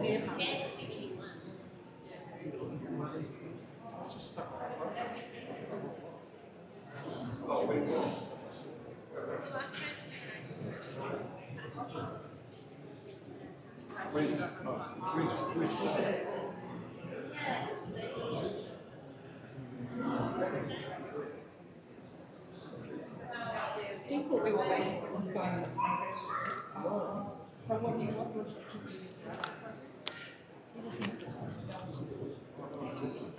He thought we were waiting for what's going on. So what do you want? We'll just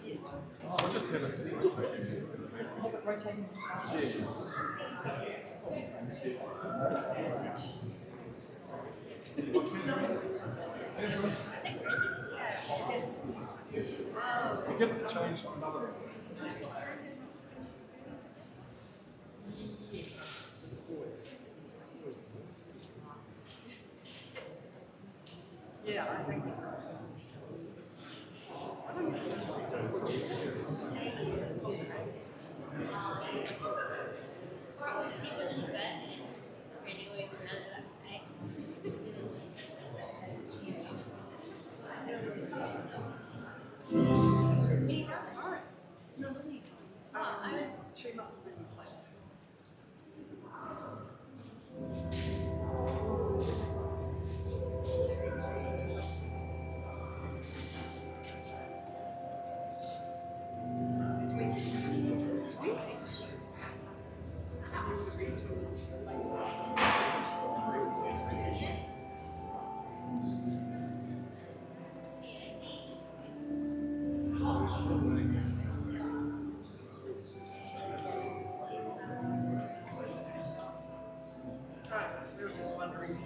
keep I'll just have it rotating. You get the change on another one. Yeah, I think so. Or 7 in a bit, and really always round it up to 8. Any brother? Oh, I was. She must have been like. We were just wondering.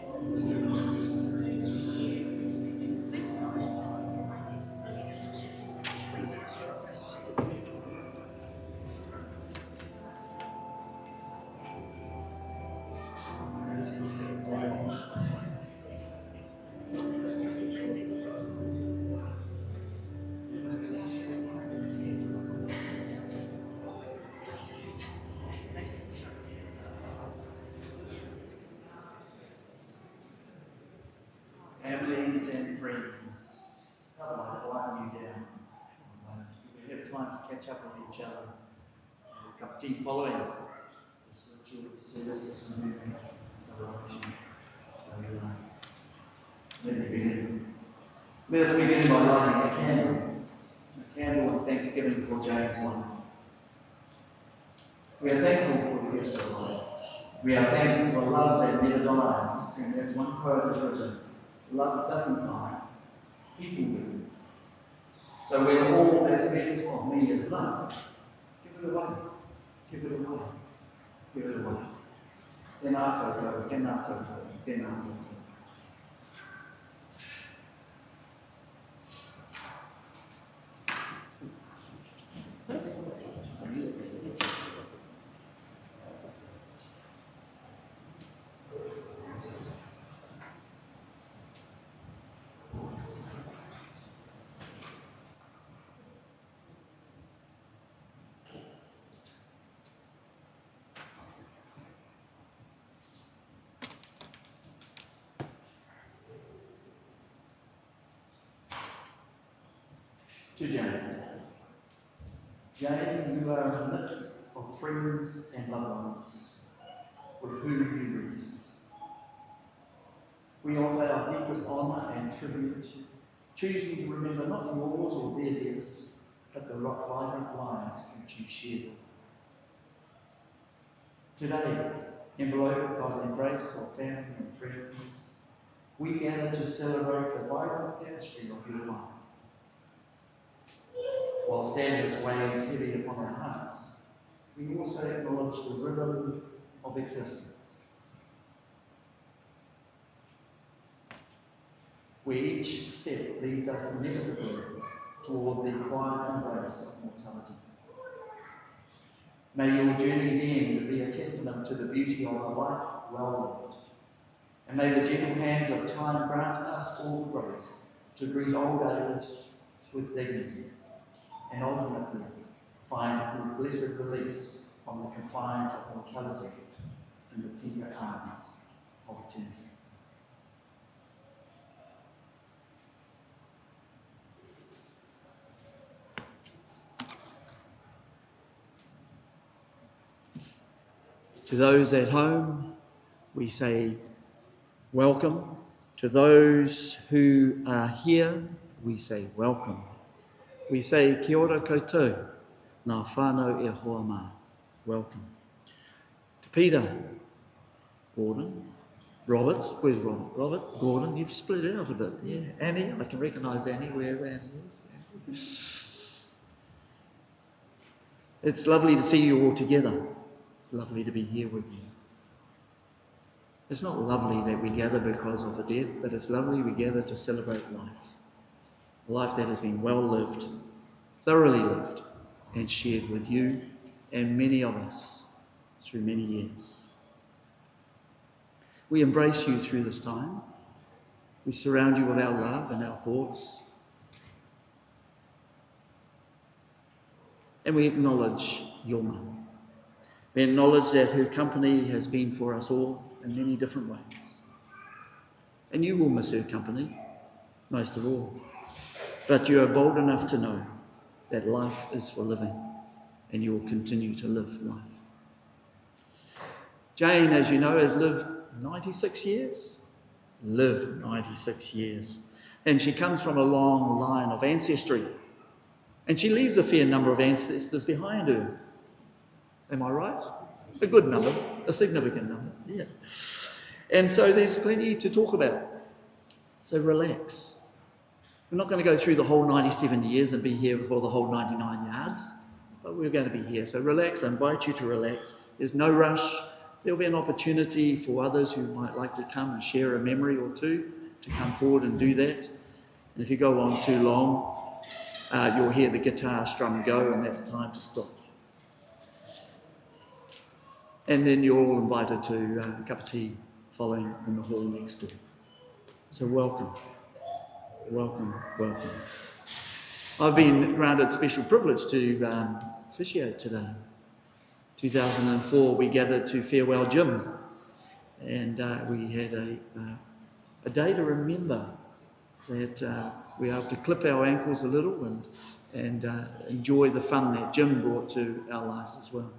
Families and friends, how do I quiet you down? We have time to catch up with each other. A cup of tea following this ritual service, this movement's celebration. So let me begin. Let us begin by lighting a candle of thanksgiving for Jane's life. We are thankful for the gifts of life. We are thankful for love that never dies, and as one poet has written, love doesn't die, people do. So when all that's left of me is love, give it away, give it away, give it away. Tēnā koutou, tēnā koutou, tēnā koutou. To Jane. Jane, you are in the midst of friends and loved ones with whom you rest. We offer our deepest honour and tribute, choosing to remember not yours or their deaths, but the vibrant lives that you shared with us. Today, enveloped by the embrace of family and friends, we gather to celebrate the vibrant tapestry of your life. While sadness weighs heavy upon our hearts, we also acknowledge the rhythm of existence, where each step leads us inevitably toward the quiet embrace of mortality. May your journey's end be a testament to the beauty of a life well lived, and may the gentle hands of time grant us all the grace to greet old age with dignity, and ultimately find blessed release from the confines of mortality in the tender arms of eternity. To those at home, we say welcome. To those who are here, we say welcome. We say kia ora koutou, ngā whānau e hoa mā. Welcome. To Peter, Gordon, Robert, where's Robert? Robert, Gordon, you've split it out a bit. Yeah, Annie, I can recognise Annie, wherever Annie is. It's lovely to see you all together. It's lovely to be here with you. It's not lovely that we gather because of a death, but it's lovely we gather to celebrate life. A life that has been well lived, thoroughly lived, and shared with you and many of us through many years. We embrace you through this time. We surround you with our love and our thoughts. And we acknowledge your mum. We acknowledge that her company has been for us all in many different ways. And you will miss her company, most of all. But you are bold enough to know that life is for living, and you will continue to live life. Jane, as you know, has lived 96 years. Lived 96 years. And she comes from a long line of ancestry. And she leaves a fair number of ancestors behind her. Am I right? A good number, a significant number, yeah. And so there's plenty to talk about. So relax. We're not going to go through the whole 97 years and be here for the whole 99 yards, but we're going to be here. So relax. I invite you to relax. There's no rush. There'll be an opportunity for others who might like to come and share a memory or two to come forward and do that. And if you go on too long, you'll hear the guitar strum go, and that's time to stop. And then you're all invited to a cup of tea following in the hall next door. So welcome, welcome, welcome. I've been granted special privilege to officiate today. 2004, we gathered to farewell Jim, and we had a day to remember that we were able to clip our ankles a little and enjoy the fun that Jim brought to our lives as well.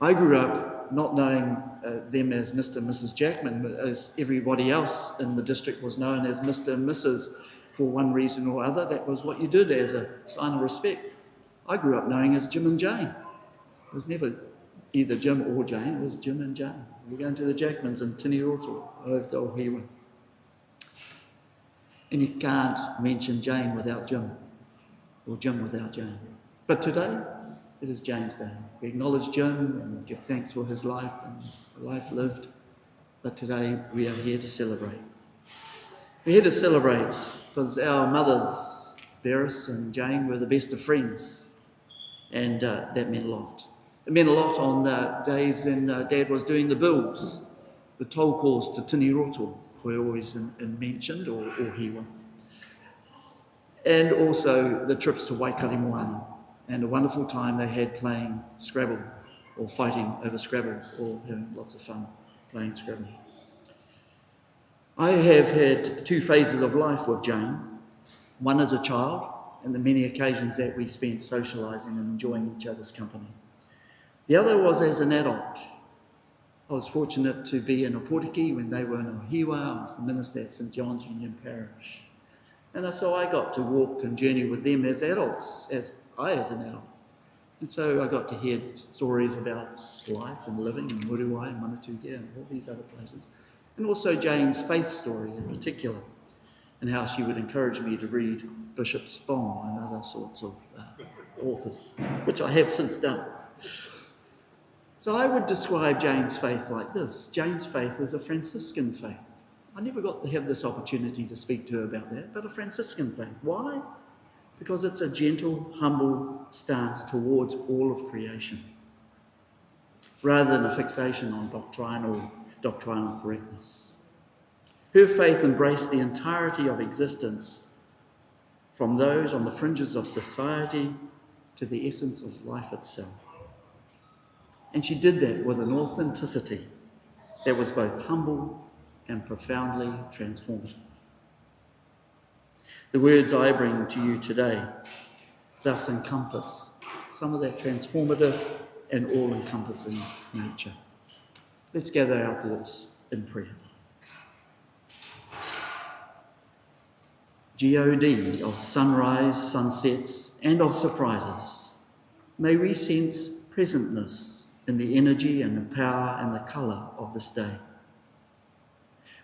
I grew up not knowing them as Mr. and Mrs. Jackman, but as everybody else in the district was known as Mr. and Mrs. For one reason or other. That was what you did as a sign of respect. I grew up knowing as Jim and Jane. It was never either Jim or Jane, it was Jim and Jane. We were going to the Jackmans in Tiniroto, over to Ohiwa. And you can't mention Jane without Jim, or Jim without Jane. But today, it is Jane's day. We acknowledge Jim and give thanks for his life and the life lived. But today, we are here to celebrate. We're here to celebrate because our mothers, Veris and Jane, were the best of friends. And that meant a lot. It meant a lot on days when Dad was doing the bills. The toll calls to Tiniroto were always mentioned, or Hiwa. And also the trips to Waikari Moana, and a wonderful time they had playing Scrabble, or fighting over Scrabble, or having lots of fun playing Scrabble. I have had two phases of life with Jane. One as a child, and the many occasions that we spent socialising and enjoying each other's company. The other was as an adult. I was fortunate to be in Opotiki when they were in Ohiwa. I was the minister at St John's Union Parish. And so I got to walk and journey with them as adults, as an adult. And so I got to hear stories about life and living in Muriwai and Manatukia and all these other places. And also Jane's faith story in particular, and how she would encourage me to read Bishop Spong and other sorts of authors, which I have since done. So I would describe Jane's faith like this. Jane's faith is a Franciscan faith. I never got to have this opportunity to speak to her about that, but a Franciscan faith. Why? Because it's a gentle, humble stance towards all of creation, rather than a fixation on doctrinal correctness. Her faith embraced the entirety of existence, from those on the fringes of society to the essence of life itself. And she did that with an authenticity that was both humble and profoundly transformative. The words I bring to you today thus encompass some of that transformative and all-encompassing nature. Let's gather our thoughts in prayer. God of sunrise, sunsets, and of surprises, may we sense presentness in the energy and the power and the colour of this day.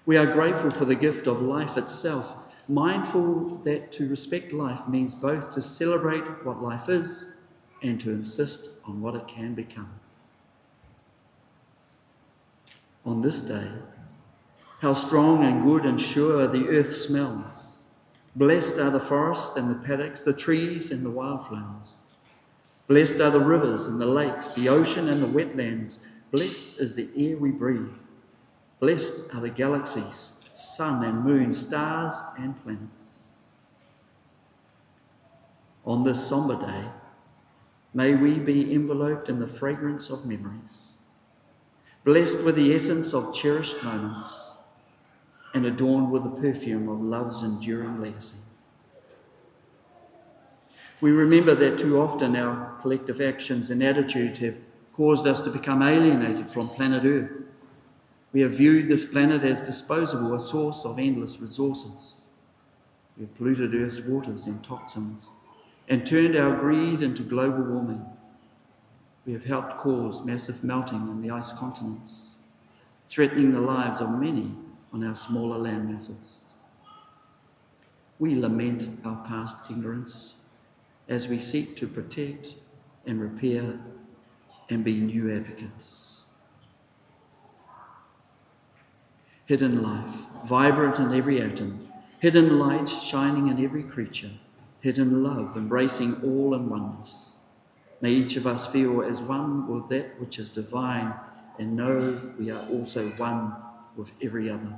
We are grateful for the gift of life itself, mindful that to respect life means both to celebrate what life is and to insist on what it can become. On this day, how strong and good and sure the earth smells. Blessed are the forests and the paddocks, the trees and the wildflowers. Blessed are the rivers and the lakes, the ocean and the wetlands. Blessed is the air we breathe. Blessed are the galaxies, sun and moon, stars and planets. On this sombre day, may we be enveloped in the fragrance of memories, blessed with the essence of cherished moments, and adorned with the perfume of love's enduring legacy. We remember that too often our collective actions and attitudes have caused us to become alienated from planet Earth. We have viewed this planet as disposable, a source of endless resources. We have polluted Earth's waters and toxins and turned our greed into global warming. We have helped cause massive melting in the ice continents, threatening the lives of many on our smaller land masses. We lament our past ignorance as we seek to protect and repair and be new advocates. Hidden life, vibrant in every atom, hidden light shining in every creature, hidden love embracing all in oneness. May each of us feel as one with that which is divine and know we are also one with every other.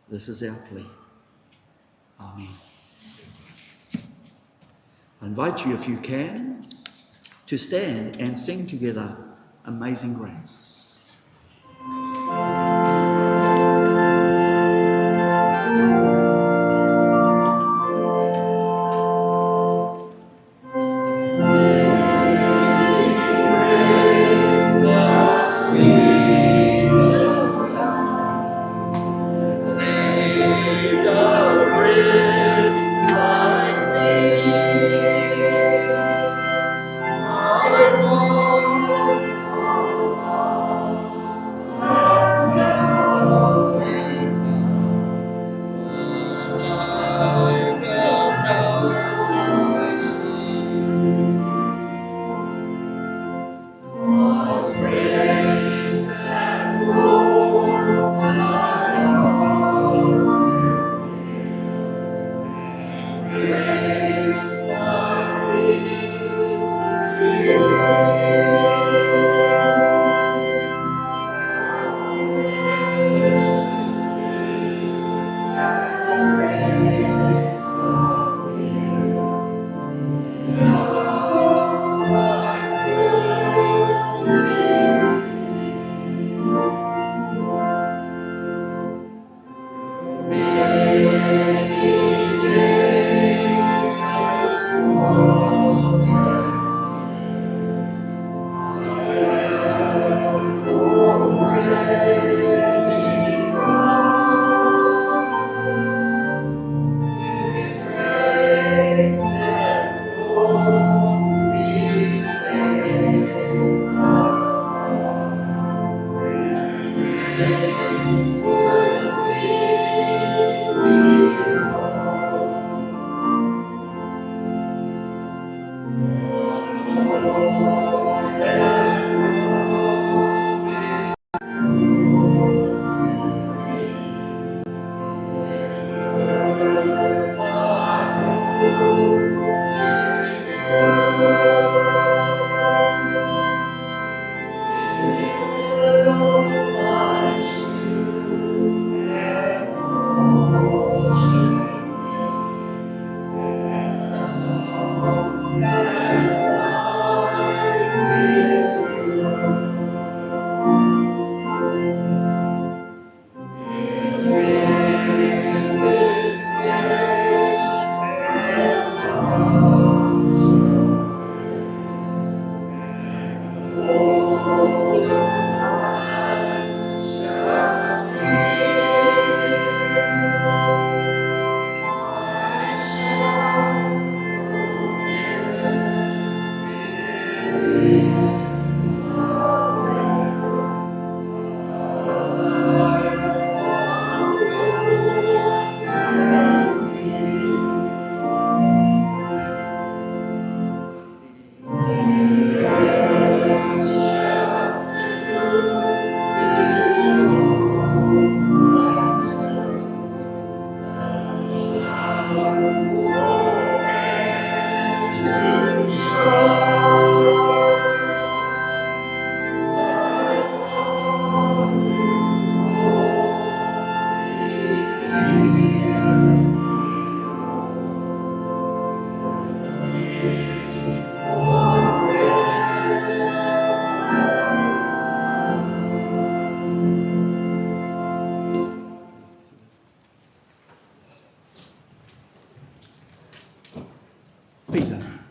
This is our plea. Amen. I invite you, if you can, to stand and sing together Amazing Grace.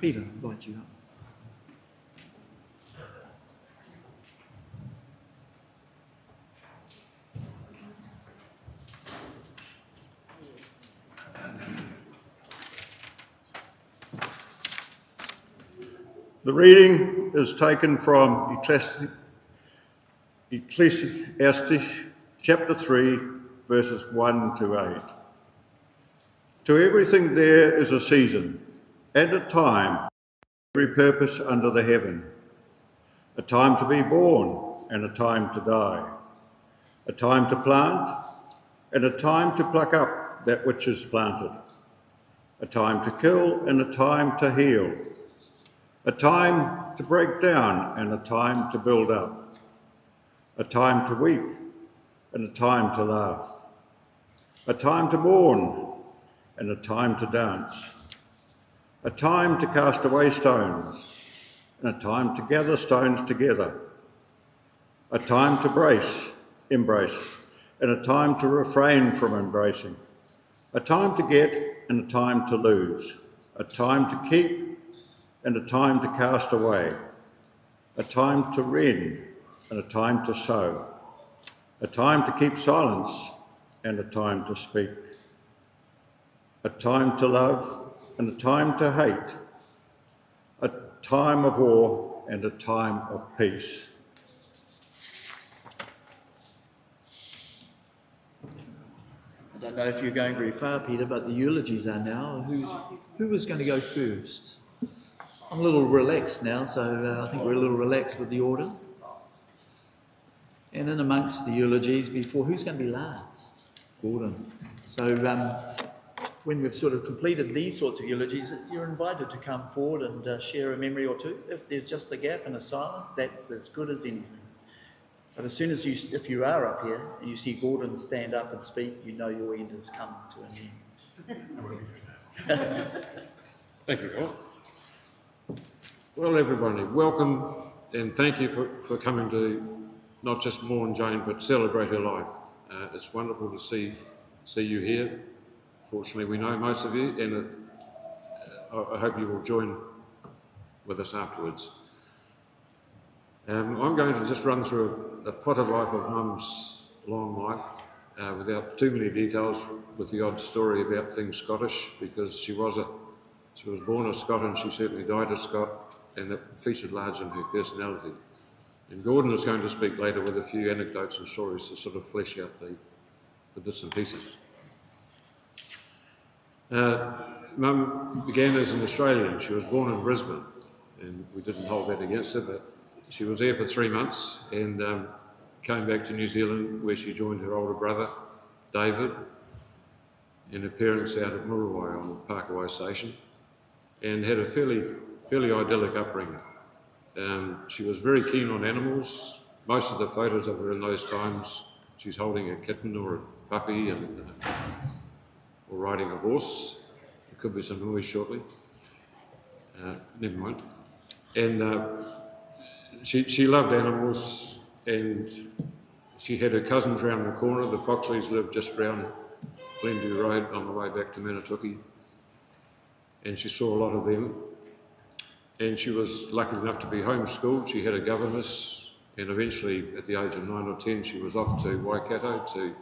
Peter, I invite you up. The reading is taken from Ecclesiastes chapter 3, verses 1 to 8. To everything there is a season and a time, every purpose under the heaven, a time to be born and a time to die, a time to plant and a time to pluck up that which is planted, a time to kill and a time to heal, a time to break down and a time to build up, a time to weep and a time to laugh, a time to mourn and a time to dance, a time to cast away stones and a time to gather stones together, a time to embrace and a time to refrain from embracing, a time to get and a time to lose, a time to keep and a time to cast away, a time to rend and a time to sow, a time to keep silence and a time to speak, a time to love and a time to hate, a time of war and a time of peace. I don't know if you're going very far, Peter, but the eulogies are now. Who was going to go first? I'm a little relaxed now, so I think we're a little relaxed with the order. And in amongst the eulogies before, who's going to be last? Gordon. So when we've sort of completed these sorts of eulogies, you're invited to come forward and share a memory or two. If there's just a gap and a silence, that's as good as anything. But as soon as if you are up here and you see Gordon stand up and speak, you know your end has come to an end. Thank you, Paul. Well, everybody, welcome and thank you for coming to not just mourn Jane, but celebrate her life. It's wonderful to see you here. Fortunately, we know most of you, and I hope you will join with us afterwards. I'm going to just run through a potted life of Mum's long life without too many details, with the odd story about things Scottish, because she was born a Scot and she certainly died a Scot, and that featured large in her personality. And Gordon is going to speak later with a few anecdotes and stories to sort of flesh out the bits and pieces. Mum began as an Australian. She was born in Brisbane, and we didn't hold that against her, but she was there for 3 months and came back to New Zealand, where she joined her older brother, David, and her parents out at Muriwai on Parkaway Station, and had a fairly idyllic upbringing. She was very keen on animals. Most of the photos of her in those times, she's holding a kitten or a puppy or riding a horse. There could be some noise shortly. Never mind. And she loved animals, and she had her cousins round the corner. The Foxleys lived just round Glenview Road on the way back to Manitoki, and she saw a lot of them. And she was lucky enough to be homeschooled. She had a governess, and eventually at the age of 9 or 10 she was off to Waikato, to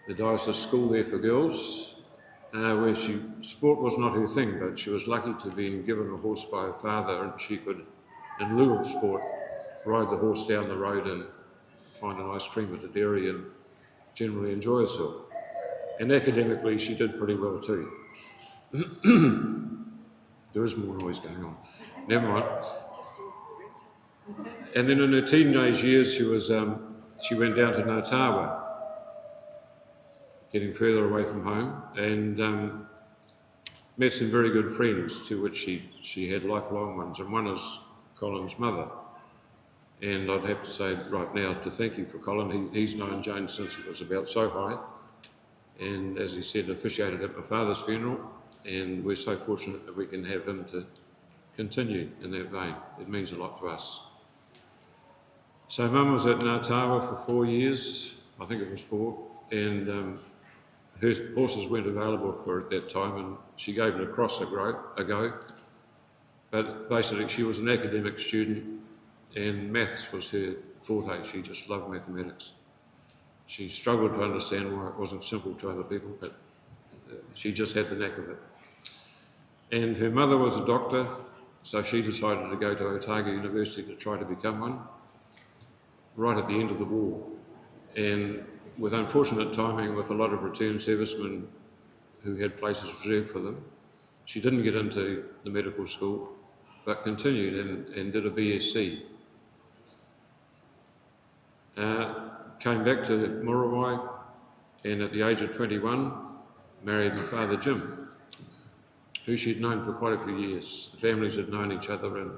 the diocese school there for girls, where sport was not her thing, but she was lucky to be given a horse by her father, and she could, in lieu of sport, ride the horse down the road and find an ice cream at the dairy and generally enjoy herself. And academically she did pretty well too. There is more noise going on. Never mind. And then in her teenage years, she went down to Ngātawa, getting further away from home, and met some very good friends, to which she had lifelong ones, and one is Colin's mother. And I'd have to say right now to thank you for Colin. He's known Jane since he was about so high, and as he said, officiated at my father's funeral. And we're so fortunate that we can have him to continue in that vein. It means a lot to us. So Mum was at Ngātawa for 4 years, I think it was 4, and her horses weren't available for her at that time, and she gave lacrosse a go, But basically she was an academic student and maths was her forte. She just loved mathematics. She struggled to understand why it wasn't simple to other people, but she just had the knack of it. And her mother was a doctor, so she decided to go to Otago University to try to become one, right at the end of the war. And with unfortunate timing, with a lot of returned servicemen who had places reserved for them, she didn't get into the medical school, but continued and did a BSc. Came back to Muriwai, and at the age of 21, married my father Jim, who she'd known for quite a few years. The families had known each other, and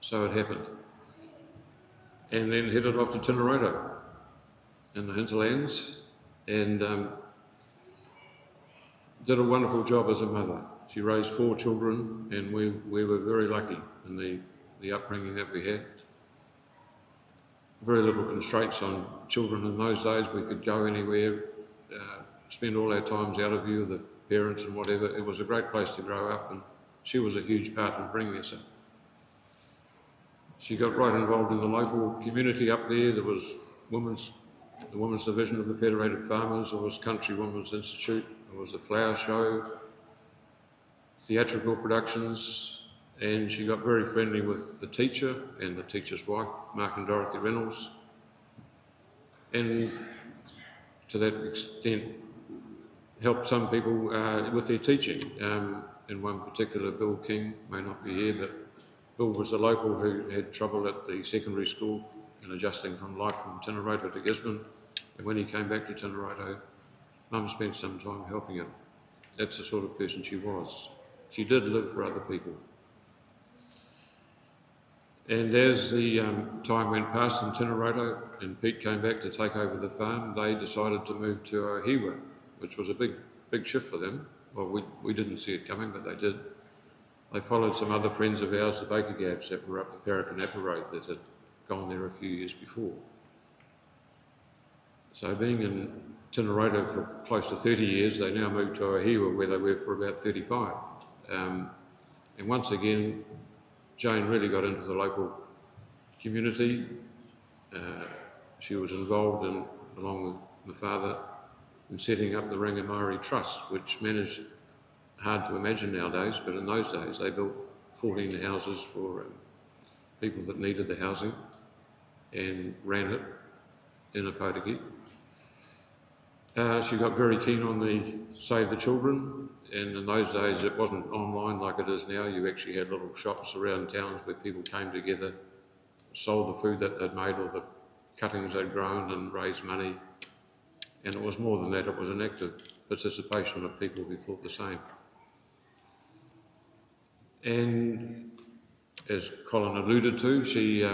so it happened. And then headed off to Tinoroto in the hinterlands, and did a wonderful job as a mother. She raised 4 children, and we were very lucky in the upbringing that we had. Very little constraints on children in those days. We could go anywhere, spend all our times out of view of the parents and whatever. It was a great place to grow up, and she was a huge part in bringing us up. She got right involved in the local community up there. There was the Women's Division of the Federated Farmers, there was Country Women's Institute, there was a flower show, theatrical productions, and she got very friendly with the teacher and the teacher's wife, Mark and Dorothy Reynolds, and to that extent helped some people with their teaching. In one particular, Bill King, may not be here, but Bill was a local who had trouble at the secondary school and adjusting from life from Tinoroto to Gisborne, and when he came back to Tinoroto, Mum spent some time helping him. That's the sort of person she was. She did live for other people. And as the time went past in Tinoroto and Pete came back to take over the farm, they decided to move to Ohiwa, which was a big shift for them. Well, we didn't see it coming, but they did. They followed some other friends of ours, the Baker Gabs, that were up the Parakanapa Road that had gone there a few years before. So being in Tinoroto for close to 30 years, they now moved to Ohiwa, where they were for about 35. And once again, Jane really got into the local community. She was involved in, along with my father, in setting up the Rangamari Trust, which managed, hard to imagine nowadays, but in those days they built 14 houses for people that needed the housing and ran it in a Potiki. She got very keen on the Save the Children, and in those days it wasn't online like it is now. You actually had little shops around towns where people came together, sold the food that they'd made or the cuttings they'd grown and raised money. And it was more than that, it was an active participation of people who thought the same. And as Colin alluded to, she,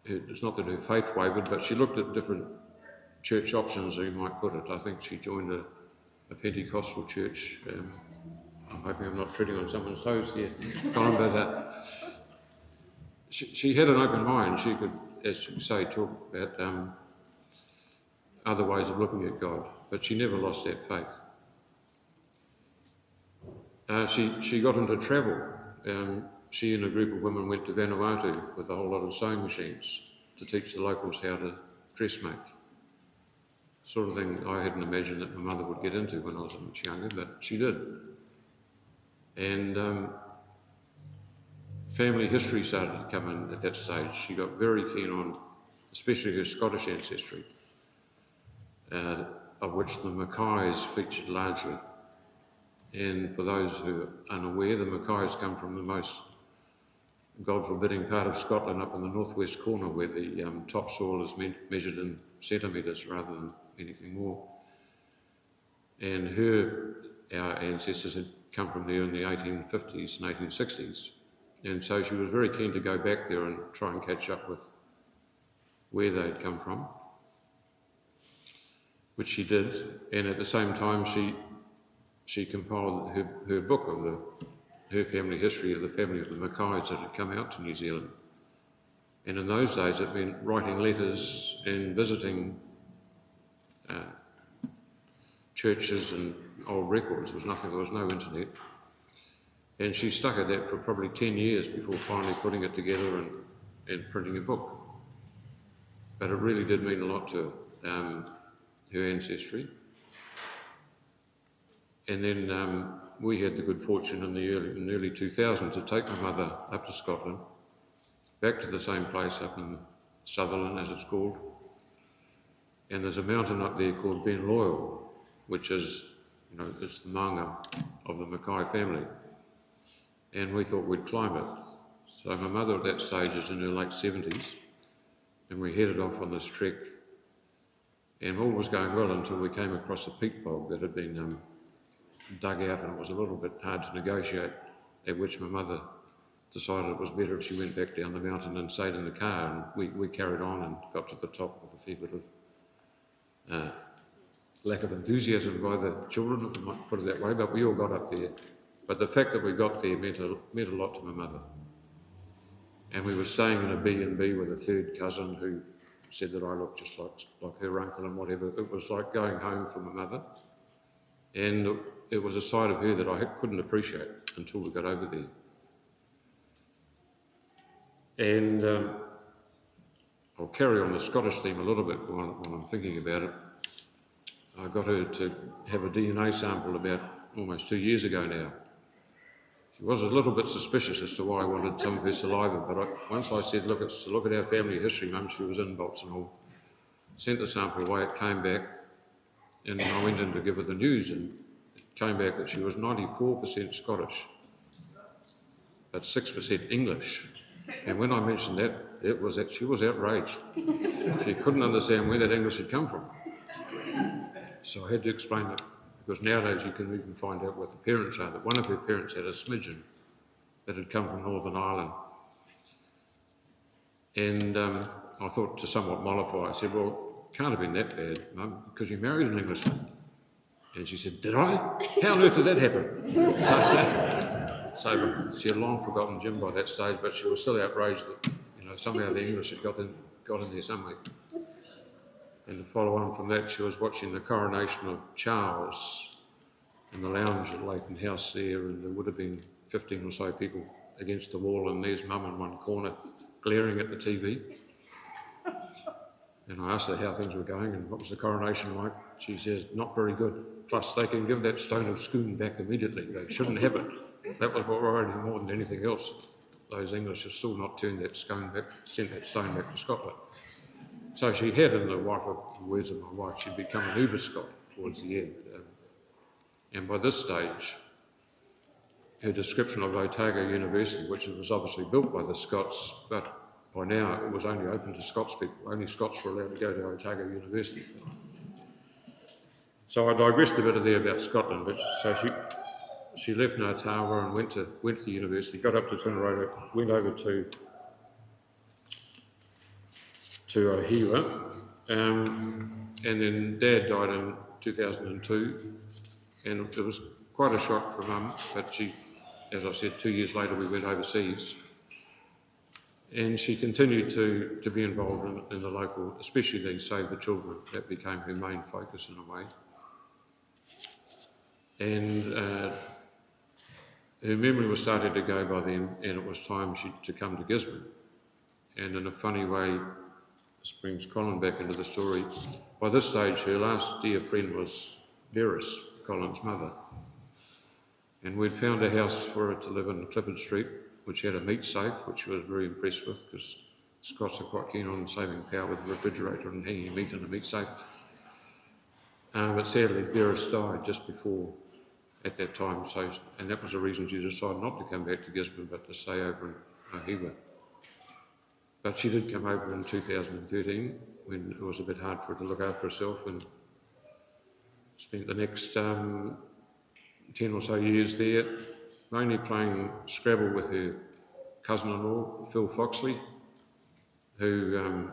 it's not that her faith wavered, but she looked at different church options, as you might put it. I think she joined a Pentecostal church. I'm hoping I'm not treading on someone's toes here, Colin, but she had an open mind. She could, as you say, talk about other ways of looking at God, but she never lost that faith. She got into travel. She and a group of women went to Vanuatu with a whole lot of sewing machines to teach the locals how to dressmake. Sort of thing I hadn't imagined that my mother would get into when I was much younger, but she did. And family history started to come in at that stage. She got very keen on, especially her Scottish ancestry, of which the Mackays featured largely. And for those who are unaware, the Mackays come from the most God-forbidding part of Scotland, up in the northwest corner, where the topsoil is measured in centimetres rather than anything more. And our ancestors had come from there in the 1850s and 1860s. And so she was very keen to go back there and try and catch up with where they'd come from, which she did. And at the same time, she compiled her book of her family history of the family of the Mackays that had come out to New Zealand. And in those days it meant writing letters and visiting churches and old records. There was no internet. And she stuck at that for probably 10 years before finally putting it together and printing a book. But it really did mean a lot to her, her ancestry. And then we had the good fortune in the early 2000s to take my mother up to Scotland, back to the same place up in Sutherland, as it's called. And there's a mountain up there called Ben Loyal, which is, you know, it's the manga of the Mackay family. And we thought we'd climb it. So my mother at that stage is in her late 70s, and we headed off on this trek. And all was going well until we came across a peat bog that had been dug out, and it was a little bit hard to negotiate, at which my mother decided it was better if she went back down the mountain and stayed in the car, and we carried on and got to the top with a fair bit of lack of enthusiasm by the children, if I might put it that way, but we all got up there. But the fact that we got there meant a lot to my mother. And we were staying in a B&B with a third cousin who said that I looked just like her uncle and whatever. It was like going home for my mother. And it was a side of her that I couldn't appreciate until we got over there. And I'll carry on the Scottish theme a little bit while I'm thinking about it. I got her to have a DNA sample about almost 2 years ago now. She was a little bit suspicious as to why I wanted some of her saliva, but once I said, look, it's to look at our family history, Mum, she was in bolts and all. Sent the sample away, it came back, and I went in to give her the news, and it came back that she was 94% Scottish, but 6% English. And when I mentioned that, she was outraged. She couldn't understand where that English had come from. So I had to explain it, because nowadays you can even find out what the parents are, that one of her parents had a smidgen that had come from Northern Ireland. And I thought to somewhat mollify, I said, well, it can't have been that bad, Mum, because you married an Englishman. And she said, did I? How on earth did that happen? So she had long forgotten Jim by that stage, but she was still outraged that, you know, somehow the English had got in there somewhere. And to follow on from that, she was watching the coronation of Charles in the lounge at Leighton House there, and there would have been 15 or so people against the wall, and there's Mum in one corner glaring at the TV. And I asked her how things were going and what was the coronation like. She says, not very good. Plus, they can give that stone of Scone back immediately. They shouldn't have it. That was what worried me more than anything else. Those English have still not turned that stone back, sent that stone back to Scotland. So she had, in the words of my wife, she'd become an uber Scot towards the end. And by this stage, her description of Otago University, which was obviously built by the Scots, but by now it was only open to Scots people. Only Scots were allowed to go to Otago University. So I digressed a bit there about Scotland, but so she left Ngātawa and went to the university, got up to Tineroa, went over to Ohiwa, and then Dad died in 2002, and it was quite a shock for Mum, but she, as I said, 2 years later we went overseas, and she continued to be involved in the local, especially the Save the Children. That became her main focus in a way. And her memory was starting to go by then, and it was time to come to Gisborne. And in a funny way, this brings Colin back into the story. By this stage, her last dear friend was Beres, Colin's mother. And we'd found a house for her to live in Clifford Street, which had a meat safe, which she was very impressed with, because Scots are quite keen on saving power with the refrigerator and hanging meat in a meat safe. But sadly, Beres died just before, at that time, and that was the reason she decided not to come back to Gisborne, but to stay over in Ohiwa. But she did come over in 2013, when it was a bit hard for her to look after herself, and spent the next 10 or so years there, mainly playing Scrabble with her cousin-in-law, Phil Foxley, who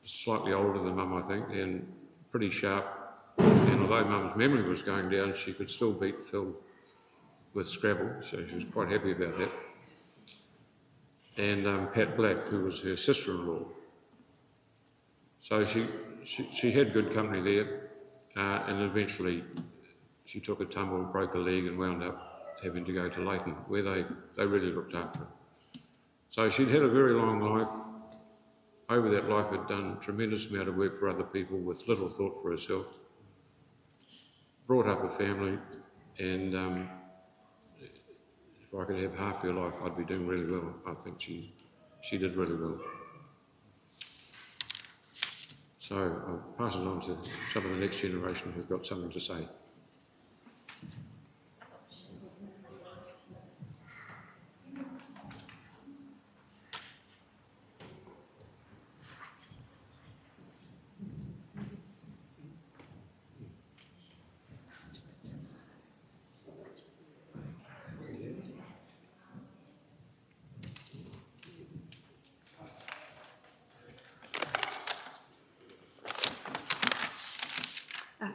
is slightly older than Mum, I think, and pretty sharp. And although Mum's memory was going down, she could still beat Phil with Scrabble, so she was quite happy about that. And Pat Black, who was her sister-in-law. So she had good company there, and eventually she took a tumble, broke a leg, and wound up having to go to Leighton, where they really looked after her. So she'd had a very long life. Over that life had done a tremendous amount of work for other people with little thought for herself. Brought up a family, and if I could have half her life, I'd be doing really well. I think she did really well. So I'll pass it on to some of the next generation who've got something to say.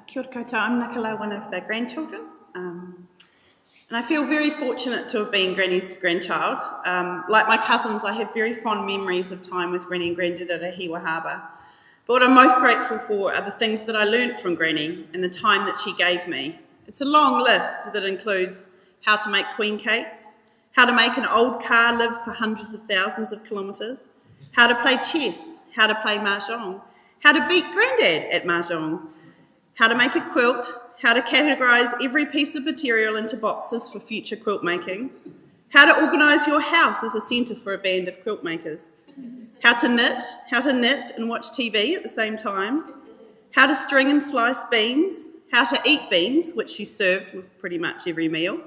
Kia ora koutou, I'm Nicola, one of the grandchildren, and I feel very fortunate to have been Granny's grandchild. Like my cousins, I have very fond memories of time with Granny and Grandad at Hiwa Harbour. But what I'm most grateful for are the things that I learnt from Granny and the time that she gave me. It's a long list that includes how to make queen cakes, how to make an old car live for hundreds of thousands of kilometres, how to play chess, how to play mahjong, how to beat Grandad at mahjong, how to make a quilt, how to categorise every piece of material into boxes for future quilt making, how to organise your house as a centre for a band of quilt makers, how to knit and watch TV at the same time, how to string and slice beans, how to eat beans, which she served with pretty much every meal,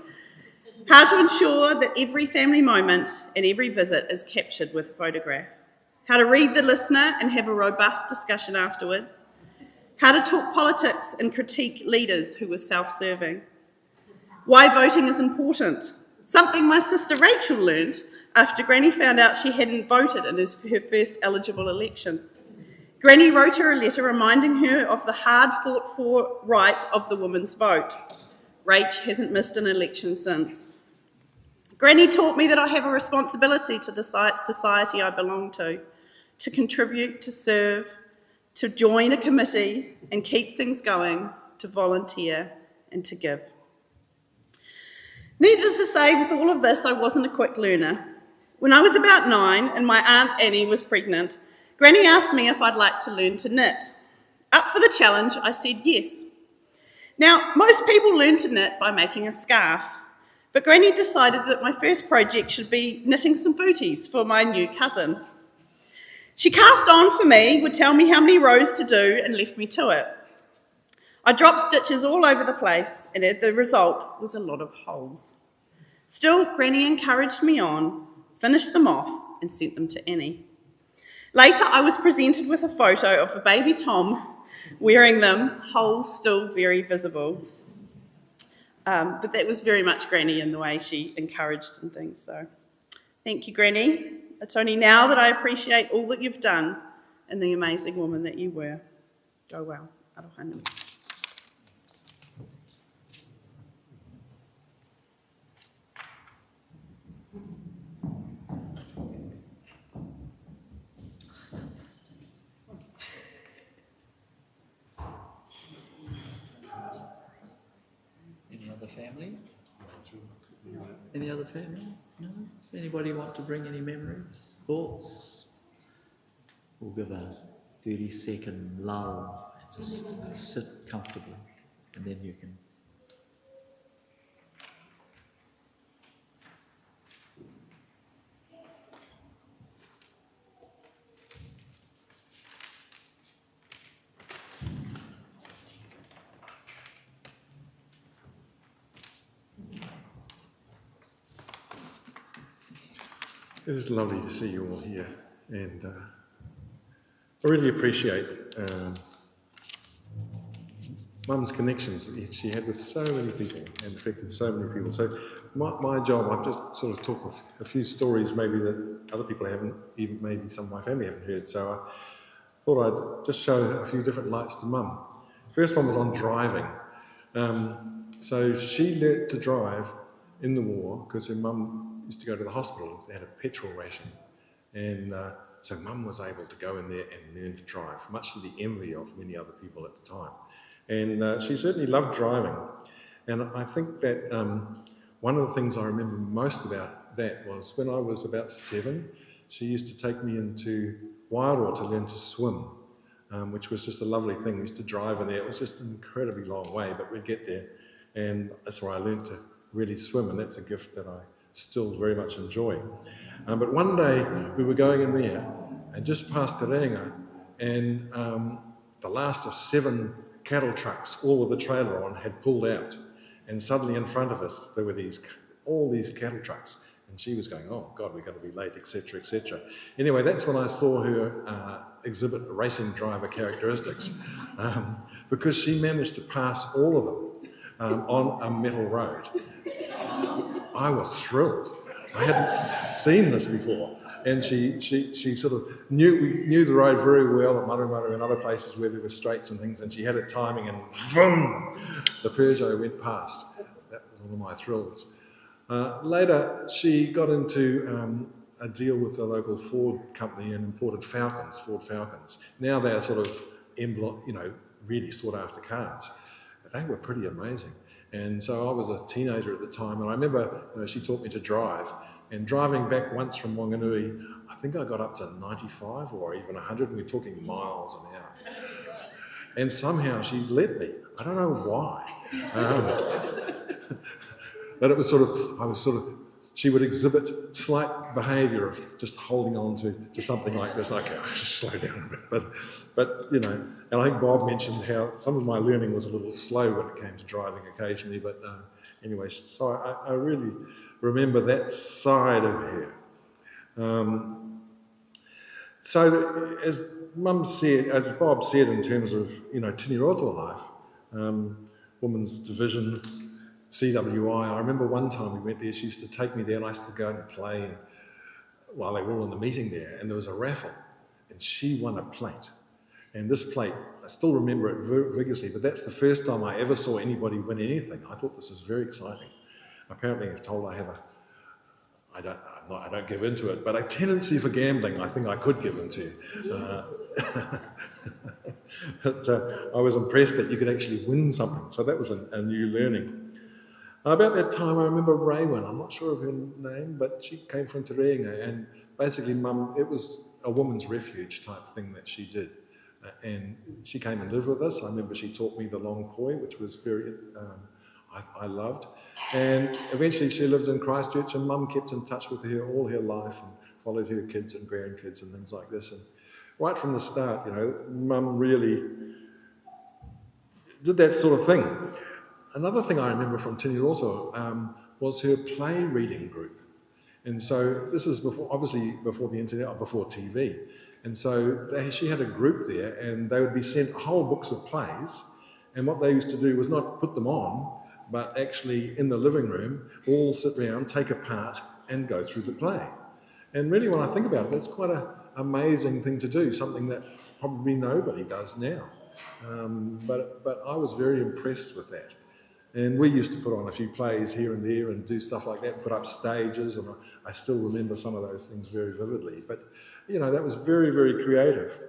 how to ensure that every family moment and every visit is captured with a photograph, how to read the listener and have a robust discussion afterwards, how to talk politics and critique leaders who were self-serving, why voting is important, something my sister Rachel learned after Granny found out she hadn't voted in her first eligible election. Granny wrote her a letter reminding her of the hard-fought-for right of the woman's vote. Rach hasn't missed an election since. Granny taught me that I have a responsibility to the society I belong to contribute, to serve, to join a committee and keep things going, to volunteer and to give. Needless to say, with all of this, I wasn't a quick learner. When I was about 9 and my Aunt Annie was pregnant, Granny asked me if I'd like to learn to knit. Up for the challenge, I said yes. Now, most people learn to knit by making a scarf, but Granny decided that my first project should be knitting some booties for my new cousin. She cast on for me, would tell me how many rows to do, and left me to it. I dropped stitches all over the place, and the result was a lot of holes. Still, Granny encouraged me on, finished them off, and sent them to Annie. Later, I was presented with a photo of a baby Tom wearing them, holes still very visible. But that was very much Granny in the way she encouraged and things, so thank you, Granny. It's only now that I appreciate all that you've done and the amazing woman that you were. Go well. Aroha nui. Any other family? Any other family? No? Anybody want to bring any memories, thoughts? We'll give a 30-second lull and just sit comfortably, and then you can. It is lovely to see you all here, and I really appreciate Mum's connections that she had with so many people and affected so many people. So my job, I've just sort of talked a few stories maybe that other people haven't, even maybe some of my family haven't heard. So I thought I'd just show a few different lights to Mum. First one was on driving. So she learnt to drive in the war because her mum used to go to the hospital if they had a petrol ration. And so Mum was able to go in there and learn to drive, much to the envy of many other people at the time. And she certainly loved driving. And I think that one of the things I remember most about that was when I was about 7, she used to take me into Wairoa to learn to swim, which was just a lovely thing. We used to drive in there. It was just an incredibly long way, but we'd get there, and that's where I learned to really swim, and that's a gift that I still very much enjoy. But one day we were going in there, and just past Te Reinga, and the last of 7 cattle trucks, all with the trailer on, had pulled out, and suddenly in front of us there were all these cattle trucks, and she was going, "Oh God, we're going to be late," etc., etc. Anyway, that's when I saw her exhibit racing driver characteristics, because she managed to pass all of them on a metal road. I was thrilled. I hadn't seen this before. And she sort of knew the road very well at Marumara and other places where there were straights and things, and she had it timing, and vroom, the Peugeot went past. That was one of my thrills. Later, she got into a deal with the local Ford company and imported Ford Falcons. Now they're sort of, really sought after cars. But they were pretty amazing. And so I was a teenager at the time, and I remember she taught me to drive. And driving back once from Wanganui, I think I got up to 95 or even 100, and we're talking miles an hour. And somehow she let me. I don't know why. But it was she would exhibit slight behaviour of just holding on to something like this. Okay, I should slow down a bit. But and I think Bob mentioned how some of my learning was a little slow when it came to driving occasionally. But anyway, so I really remember that side of her. So as Mum said, as Bob said, in terms of Tini Roto life, women's division, CWI. I remember one time we went there, she used to take me there and I used to go and play while they were all in the meeting there, and there was a raffle and she won a plate. And this plate, I still remember it vigorously, but that's the first time I ever saw anybody win anything. I thought this was very exciting. Apparently I've told I don't give into it, but a tendency for gambling I think I could give into. But I was impressed that you could actually win something, so that was a new learning. About that time, I remember Raywin, I'm not sure of her name, but she came from Te Reinga, and basically Mum, it was a woman's refuge type thing that she did. And she came and lived with us. I remember she taught me the long poi, which was very, I loved. And eventually she lived in Christchurch, and Mum kept in touch with her all her life and followed her kids and grandkids and things like this. And right from the start, Mum really did that sort of thing. Another thing I remember from Tini Roto was her play reading group. And so this is obviously before the internet or before TV. And so she had a group there, and they would be sent whole books of plays. And what they used to do was not put them on, but actually in the living room, all sit around, take a part, and go through the play. And really, when I think about it, that's quite an amazing thing to do, something that probably nobody does now. But I was very impressed with that. And we used to put on a few plays here and there and do stuff like that, put up stages, and I still remember some of those things very vividly. But, that was very, very creative.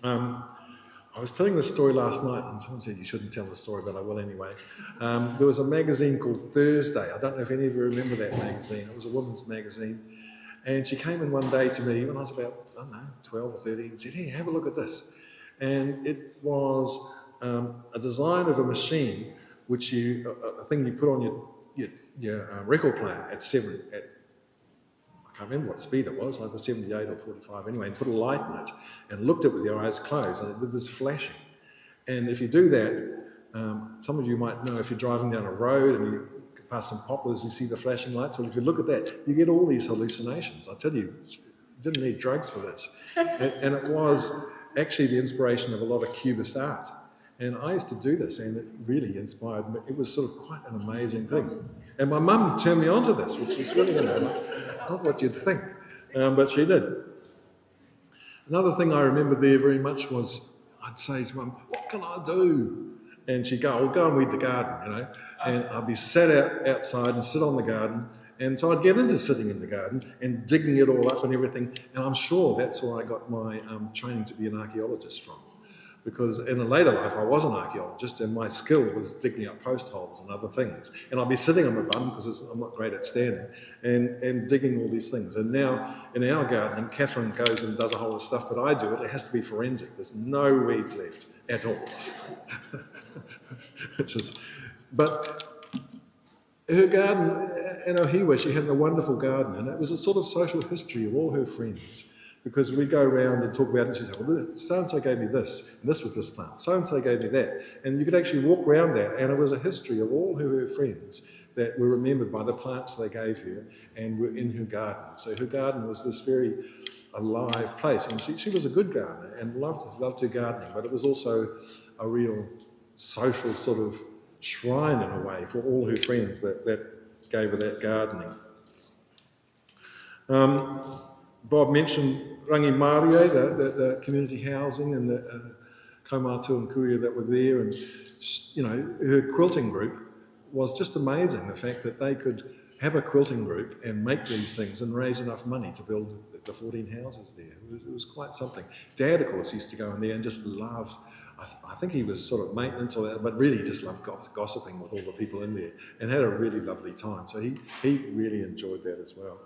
I was telling this story last night, and someone said you shouldn't tell the story, but I will anyway. There was a magazine called Thursday. I don't know if any of you remember that magazine. It was a women's magazine. And she came in one day to me when I was about, 12 or 13, and said, "Hey, have a look at this." And it was a design of a machine which a thing you put on your record player at I can't remember what speed it was, either 78 or 45 anyway, and put a light in it and looked at it with your eyes closed, and it did this flashing. And if you do that, some of you might know if you're driving down a road and you pass some poplars, you see the flashing lights. Well, if you look at that, you get all these hallucinations. I tell you, you didn't need drugs for this. And it was actually the inspiration of a lot of Cubist art. And I used to do this, and it really inspired me. It was sort of quite an amazing thing. And my mum turned me on to this, which is really, not what you'd think, but she did. Another thing I remember there very much was I'd say to Mum, "What can I do?" And she'd go, "Well, go and weed the garden," And I'd be sat outside and sit on the garden. And so I'd get into sitting in the garden and digging it all up and everything. And I'm sure that's where I got my training to be an archaeologist from. because in a later life I was an archaeologist and my skill was digging up post holes and other things. And I'd be sitting on my bum because I'm not great at standing and digging all these things. And now in our garden, and Catherine goes and does a whole lot of stuff, but I do it. It has to be forensic. There's no weeds left at all. But her garden in Ohiwa, she had a wonderful garden, and it was a sort of social history of all her friends. Because we go around and talk about it, and she said, well, so-and-so gave me this, and this was this plant, so-and-so gave me that. And you could actually walk around that, and it was a history of all her friends that were remembered by the plants they gave her and were in her garden. So her garden was this very alive place, and she was a good gardener and loved her gardening, but it was also a real social sort of shrine in a way for all her friends that gave her that gardening. Bob mentioned Rangi Marie, the community housing and the Kaumātua and Kuia that were there, and her quilting group was just amazing. The fact that they could have a quilting group and make these things and raise enough money to build the 14 houses there. It was quite something. Dad, of course, used to go in there and just loved. I think he was sort of maintenance or that, but really just loved gossiping with all the people in there and had a really lovely time. So he really enjoyed that as well.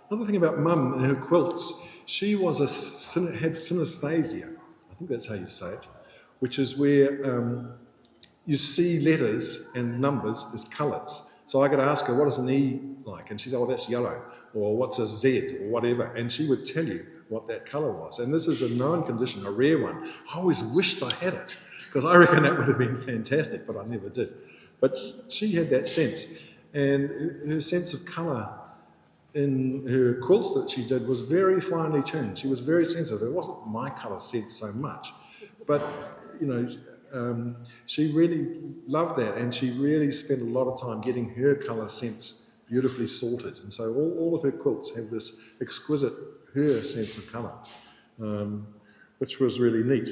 Another thing about Mum and her quilts, she had synesthesia, I think that's how you say it, which is where you see letters and numbers as colours. So I could ask her, what is an E like? And she said, oh, that's yellow. Or what's a Z or whatever. And she would tell you what that colour was. And this is a known condition, a rare one. I always wished I had it, because I reckon that would have been fantastic, but I never did. But she had that sense. And her sense of colour in her quilts that she did was very finely tuned. She was very sensitive. It wasn't my colour sense so much. But, she really loved that, and she really spent a lot of time getting her colour sense beautifully sorted. And so all of her quilts have this exquisite her sense of colour, which was really neat.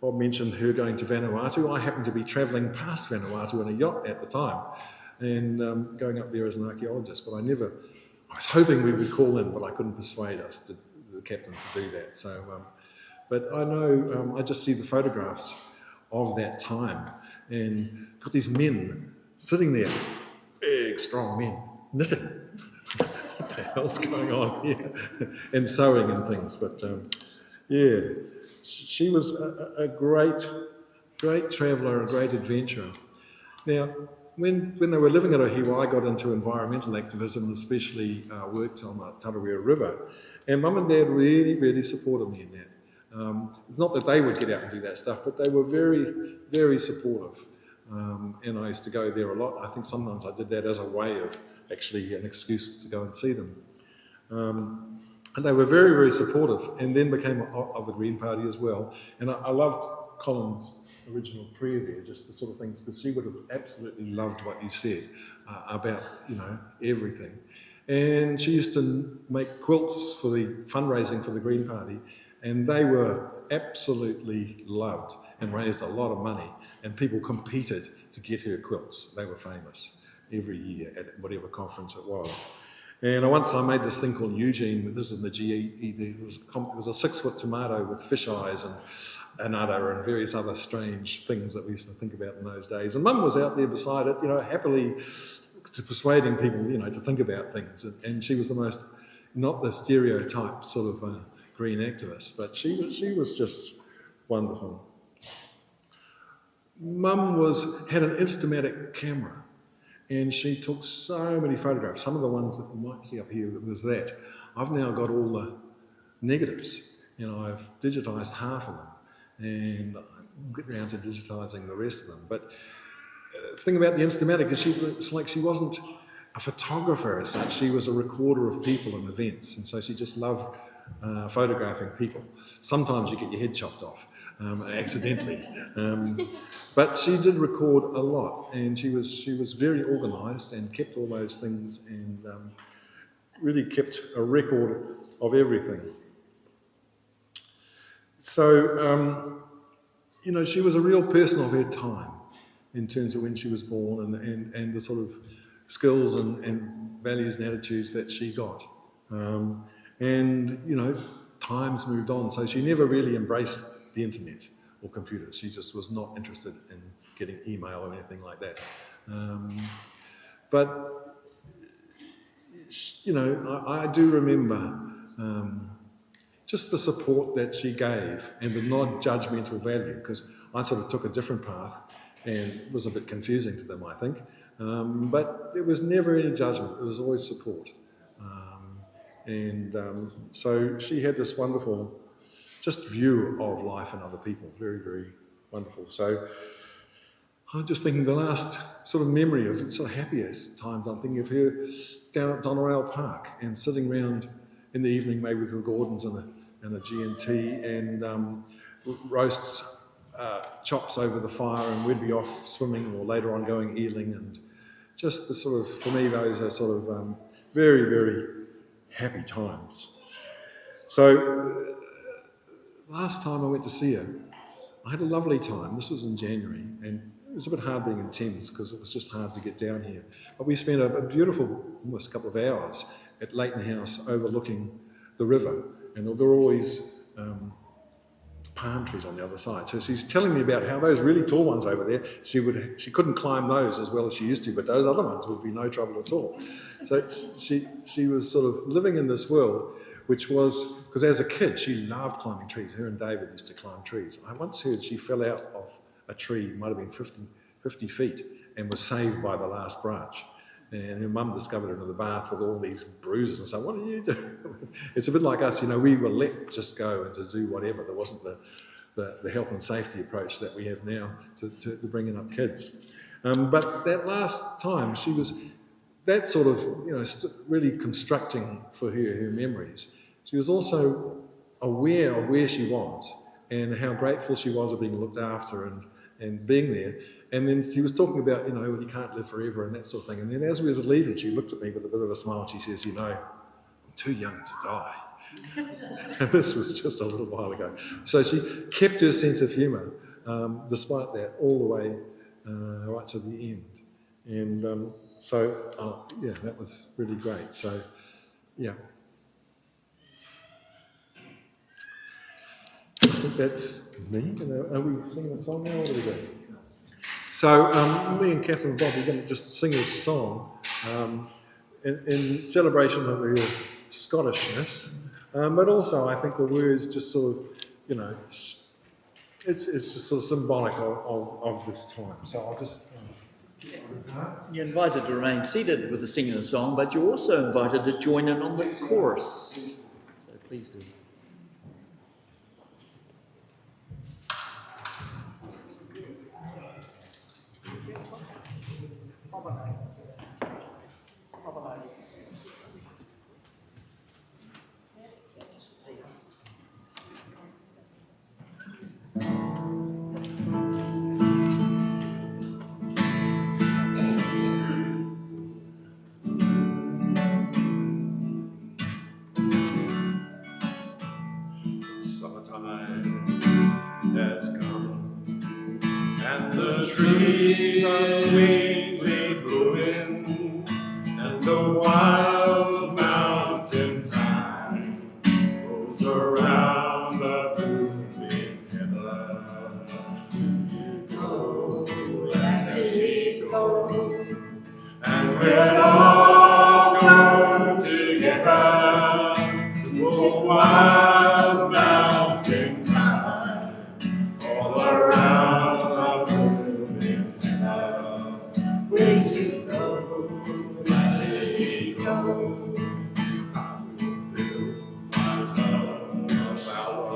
Bob mentioned her going to Vanuatu. I happened to be travelling past Vanuatu in a yacht at the time and going up there as an archaeologist, but I was hoping we would call in, but I couldn't persuade the captain to do that. So, but I know, I just see the photographs of that time and got these men sitting there, big, strong men, knitting. What the hell's going on here? And sewing and things. But yeah, she was a great traveller, a great adventurer. Now, when they were living at Ohiwa, I got into environmental activism, especially worked on the Tarawera River. And Mum and Dad really, really supported me in that. It's not that they would get out and do that stuff, but they were very, very supportive. And I used to go there a lot. I think sometimes I did that as a way of actually an excuse to go and see them. And they were very, very supportive, and then became of the Green Party as well. And I loved Colin's original prayer there, just the sort of things, because she would have absolutely loved what you said about, everything. And she used to make quilts for the fundraising for the Green Party, and they were absolutely loved and raised a lot of money, and people competed to get her quilts. They were famous every year at whatever conference it was. And once I made this thing called Eugene. This is in the GED. It was a 6-foot tomato with fish eyes and an udder and various other strange things that we used to think about in those days. And Mum was out there beside it, happily persuading people, to think about things. And she was the most, not the stereotype sort of green activist, but she was just wonderful. Mum had an Instamatic camera, and she took so many photographs. Some of the ones that you might see up here was that. I've now got all the negatives, I've digitised half of them, and I'll get around to digitising the rest of them. But the thing about the Instamatic is it's like she wasn't a photographer as such. She was a recorder of people and events, and so she just loved photographing people. Sometimes you get your head chopped off accidentally, but she did record a lot, and she was very organised and kept all those things, and really kept a record of everything. So she was a real person of her time in terms of when she was born and the sort of skills and values and attitudes that she got. And times moved on, so she never really embraced the internet or computers. She just was not interested in getting email or anything like that. But, you know, I do remember just the support that she gave and the non-judgmental value, because I sort of took a different path and it was a bit confusing to them, I think. But there was never any judgment, there was always support. So she had this wonderful just view of life and other people, very, very wonderful. So I'm just thinking the last sort of memory of sort of happiest times, I'm thinking of her down at Doneraile Park and sitting around in the evening maybe with the Gordons and a G&T and roasts chops over the fire, and we'd be off swimming or later on going eeling, and just the sort of, for me, those are sort of very, very happy times. So last time I went to see her, I had a lovely time. This was in January, and it was a bit hard being in Thames because it was just hard to get down here. But we spent a beautiful, almost couple of hours at Leighton House overlooking the river, and there were always palm trees on the other side. So she's telling me about how those really tall ones over there, she couldn't climb those as well as she used to, but those other ones would be no trouble at all. So she was sort of living in this world, which was, because as a kid she loved climbing trees. Her and David used to climb trees. I once heard she fell out of a tree, might have been 50 feet, and was saved by the last branch. And her mum discovered her in the bath with all these bruises and said, "What are you doing?" It's a bit like us, you know, we were let just go and to do whatever. There wasn't the health and safety approach that we have now to bringing up kids. But that last time, she was that sort of, you know, really constructing for her memories. She was also aware of where she was and how grateful she was of being looked after and being there. And then she was talking about, you know, you can't live forever and that sort of thing. And then as we was leaving, she looked at me with a bit of a smile and she says, "You know, I'm too young to die." And this was just a little while ago. So she kept her sense of humour, despite that, all the way right to the end. And yeah, that was really great. So, yeah. I think that's me. Are we singing a song now, or what are we doing? So me and Catherine and Bob are going to just sing a song in celebration of her Scottishness, but also I think the words just sort of, you know, it's just sort of symbolic of this time. So I'll just... You're invited to remain seated with the singing of the song, but you're also invited to join in on the chorus. So please do. Trees are sweetly blowing, and the wild mountain thyme rolls around the blooming heather. You go, as she goes, and we'll all go together to the wild mountain thyme all around. Where you go, as he goes, I will build my love tower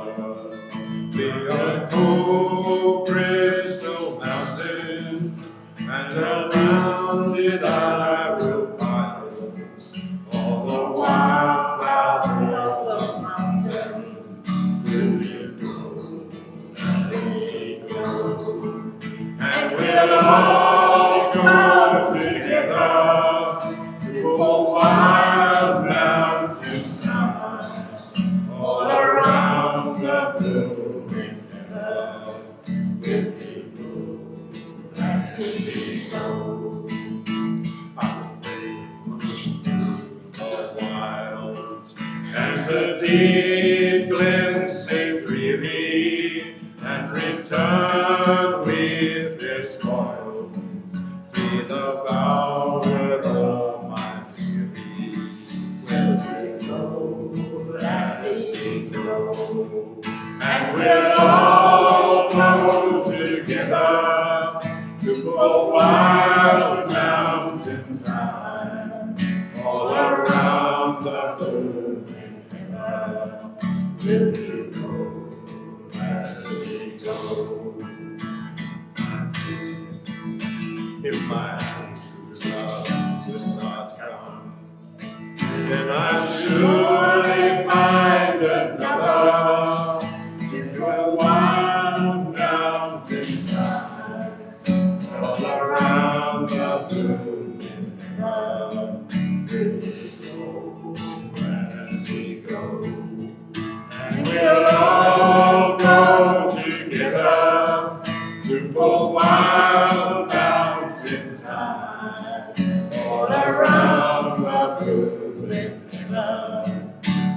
with a cool crystal fountain, and around it I will pile all the wildflowers of the mountain. Will you go, as he goes, and we'll all go together to the wild mountain thyme all around the blooming heather. return with their spoils, to the bower with almighty peace. Will we go, lasting go, and we'll all go together to a wild mountain time, all around the burning river. Will we go, as we go? If my true love will not come, then I surely find another to do a wild mountain time, all around the burning river. Will we go, as we go? And we'll all go together to a wild mountain time, all around the burning river.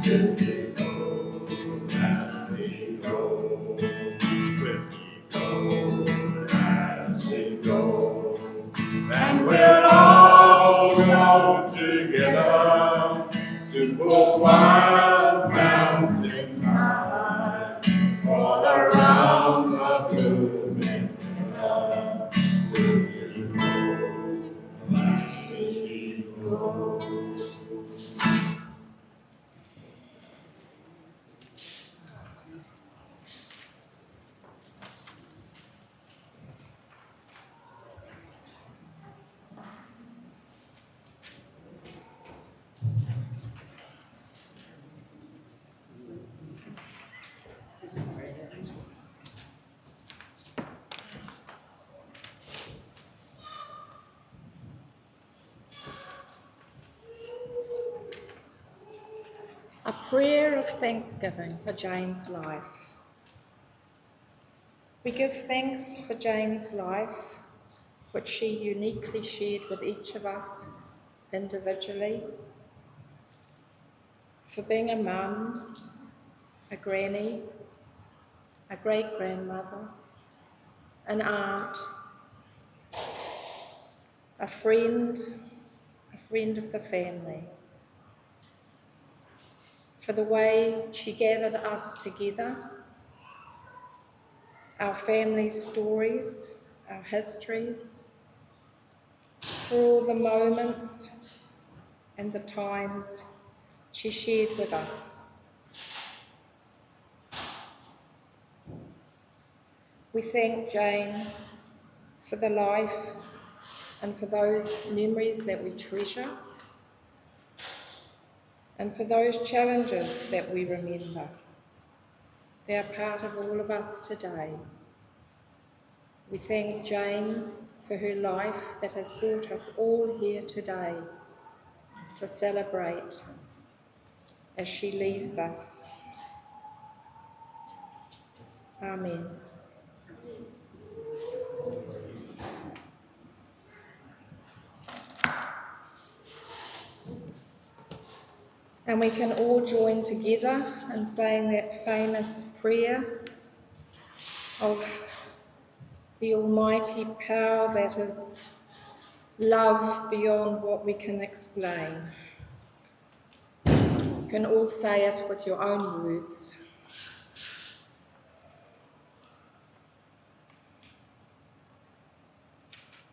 Will we go, as we go? Will we go, as we go? And we'll all go together to a wild mountain time, all around the blooming river. Will we go, as we go? A prayer of thanksgiving for Jane's life. We give thanks for Jane's life, which she uniquely shared with each of us individually, for being a mum, a granny, a great-grandmother, an aunt, a friend of the family, for the way she gathered us together, our family stories, our histories, for all the moments and the times she shared with us. We thank Jane for the life and for those memories that we treasure, and for those challenges that we remember. They are part of all of us today. We thank Jane for her life that has brought us all here today to celebrate as she leaves us. Amen. And we can all join together in saying that famous prayer of the almighty power that is love beyond what we can explain. You can all say it with your own words.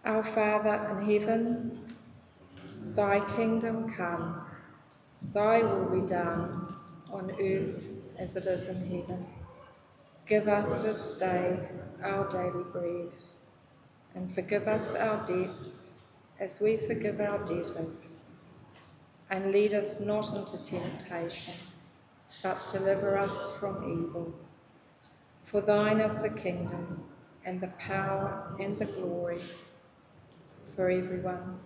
Our Father in heaven, thy kingdom come, thy will be done on earth as it is in heaven. Give us this day our daily bread, and forgive us our debts as we forgive our debtors. And lead us not into temptation, but deliver us from evil. For thine is the kingdom, and the power, and the glory, for everyone.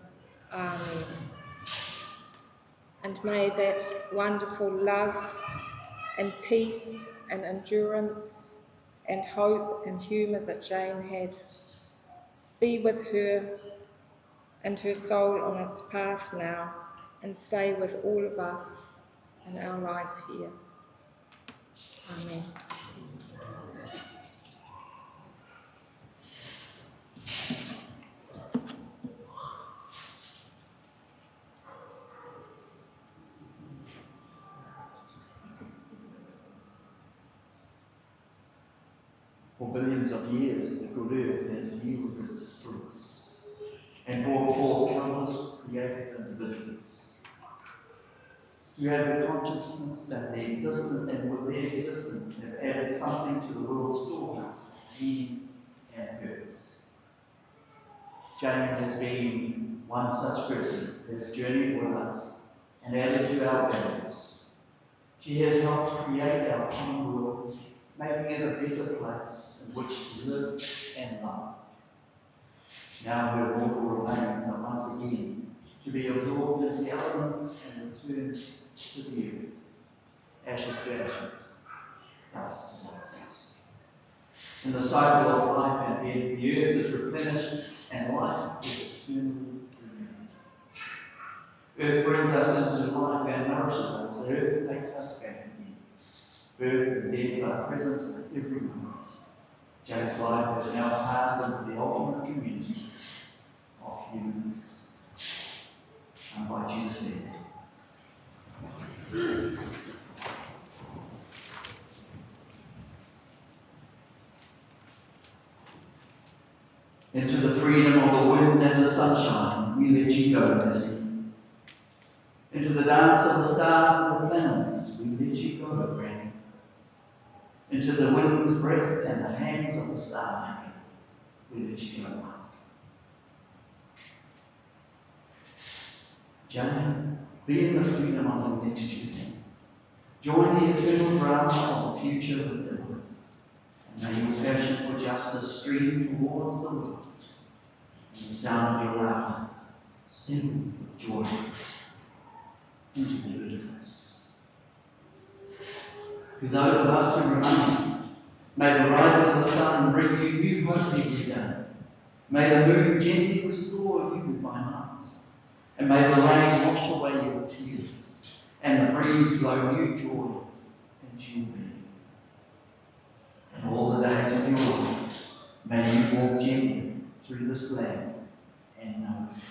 Amen. And may that wonderful love and peace and endurance and hope and humour that Jane had be with her and her soul on its path now, and stay with all of us in our life here. Amen. For billions of years, the good earth has yielded its fruits and brought forth countless creative individuals who have the consciousness and the existence, and with their existence have added something to the world's storehouse of meaning and purpose. Jane has been one such person who has journeyed with us and added to our values. She has helped create our common world, making it a better place in which to live and love. Now her mortal remains are once again to be absorbed into the elements and returned to the earth. Ashes to ashes, dust to dust. In the cycle of life and death, the earth is replenished and life is eternally renewed. Earth brings us into life and nourishes us. The earth takes us back again. Birth and death are present at every moment. Jane's life has now passed into the ultimate community of human existence. I invite you to stand. Into the freedom of the wind and the sunshine, we let you go, Missy. Into the dance of the stars and the planets, we let you go, Granny. Into the wind's breath and the hands of the starmaker, we let you go, Mark. Jane, be in the freedom of the next journey. Join the eternal drama of the future within us. And may your passion for justice stream towards the world. And the sound of your laughter sing with joy into the universe. To those of us who remain, may the rising of the sun bring you new hope every day. May the moon gently restore you with my nights. And may the rain wash away your tears, and the breeze blow new joy into your being. And all the days of your life, may you walk gently through this land and know it.